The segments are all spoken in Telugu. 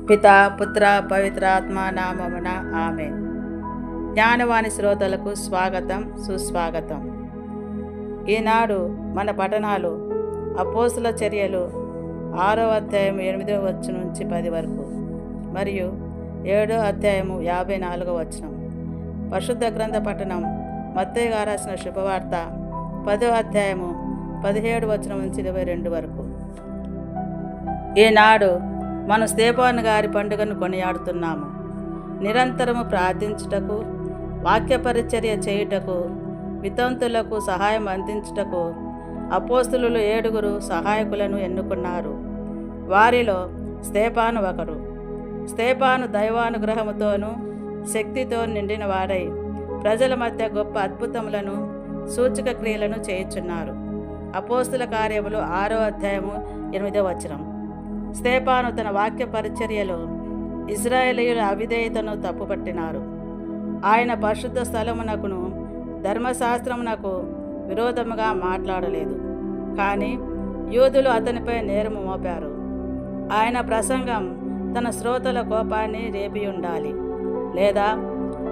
పితా పుత్ర పవిత్రాత్మ నామమున ఆమేన్. జ్ఞానవాణి శ్రోతలకు స్వాగతం, సుస్వాగతం. ఈనాడు మన పఠనాలు అపోస్తుల చర్యలు 6వ అధ్యాయం 8వ వచనం నుంచి 10 వరకు మరియు 7వ అధ్యాయము 54వ వచనం. పరిశుద్ధ గ్రంథ పఠనం మత్తయి గారు రాసిన శుభవార్త 10వ అధ్యాయము 17 వచనం నుంచి 22 వరకు. ఈనాడు మనం స్తేఫాను గారి పండుగను కొనియాడుతున్నాము. నిరంతరము ప్రార్థించుటకు, వాక్య పరిచర్య చేయుటకు, వితంతులకు సహాయం అందించుటకు అపోస్తులు 7 సహాయకులను ఎన్నుకున్నారు. వారిలో స్తేఫాను ఒకరు. స్తేఫాను దైవానుగ్రహముతోనూ శక్తితో నిండిన వాడై ప్రజల మధ్య గొప్ప అద్భుతములను, సూచక క్రియలను చేయుచున్నారు. అపోస్తుల కార్యములు 6వ అధ్యాయము 8వ వచనం. స్తేఫాను తన వాక్య పరిచర్యలో ఇశ్రాయేలీయుల అవిధేయతను తప్పుపట్టినారు. ఆయన పరిశుద్ధ స్థలమునకును ధర్మశాస్త్రమునకు విరోధముగా మాట్లాడలేదు. కానీ యూదులు అతనిపై నేరము మోపారు. ఆయన ప్రసంగం తన శ్రోతల కోపాన్ని రేపి ఉండాలి, లేదా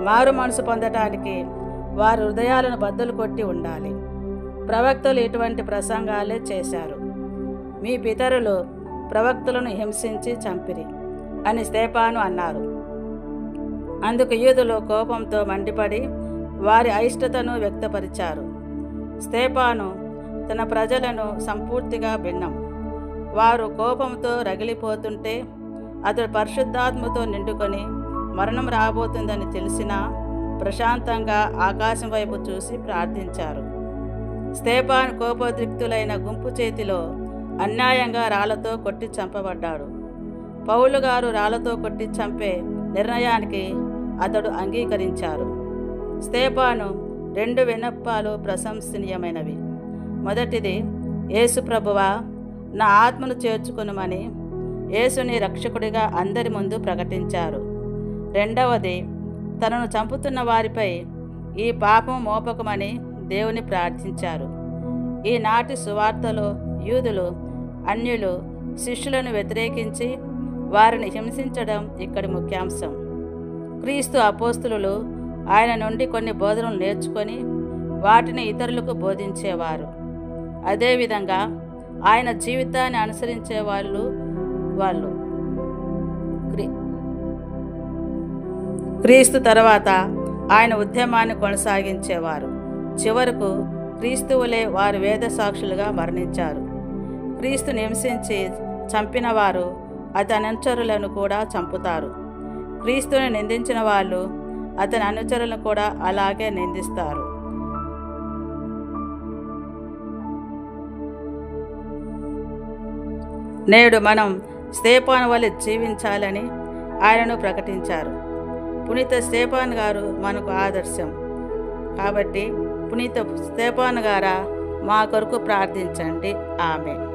మారు మనసు పొందటానికి వారి హృదయాలను బద్దలు కొట్టి ఉండాలి. ప్రవక్తలు ఇటువంటి ప్రసంగాలే చేశారు. మీ పితరులు ప్రవక్తలను హింసించి చంపిరి అని స్తేఫాను అన్నారు. అందుకు యూదులు కోపంతో మండిపడి వారి అయిష్టతను వ్యక్తపరిచారు. స్తేఫాను తన ప్రజలను సంపూర్తిగా భిన్నం. వారు కోపంతో రగిలిపోతుంటే అతడు పరిశుద్ధాత్మతో నిండుకొని మరణం రాబోతుందని తెలిసినా ప్రశాంతంగా ఆకాశం వైపు చూసి ప్రార్థించారు. స్తేఫాను కోపోద్రిక్తులైన గుంపు చేతిలో అన్యాయంగా రాళ్లతో కొట్టి చంపబడ్డాడు. పౌలు గారు రాళ్లతో కొట్టి చంపే నిర్ణయానికి అతడు అంగీకరించారు. స్తేఫాను 2 విన్నపాలు ప్రశంసనీయమైనవి. మొదటిది, యేసు ప్రభువా, నా ఆత్మను చేర్చుకొనుమని యేసుని రక్షకుడిగా అందరి ముందు ప్రకటించారు. రెండవది, తనను చంపుతున్న వారిపై ఈ పాపం మోపకమని దేవుని ప్రార్థించారు. ఈనాటి సువార్తలో యూదులు, అన్యులు శిష్యులను వ్యతిరేకించి వారిని హింసించడం ఇక్కడి ముఖ్యాంశం. క్రీస్తు అపోస్తులు ఆయన నుండి కొన్ని బోధనలు నేర్చుకొని వాటిని ఇతరులకు బోధించేవారు. అదేవిధంగా ఆయన జీవితాన్ని అనుసరించే వాళ్ళు క్రీస్తు తర్వాత ఆయన ఉద్యమాన్ని కొనసాగించేవారు. చివరకు క్రీస్తువులే వారు వేద సాక్షులుగా మరణించారు. క్రీస్తుని హింసించి చంపిన వారు అతని అనుచరులను కూడా చంపుతారు. క్రీస్తుని నిందించిన వాళ్ళు అతని అనుచరులను కూడా అలాగే నిందిస్తారు. నేడు మనం స్తేఫాను వలె జీవించాలని ఆయనను ప్రకటించారు. పునీత స్తేఫాను గారు మనకు ఆదర్శం. కాబట్టి పునీత స్తేఫాను గారా, మా కొరకు ప్రార్థించండి. ఆమేన్.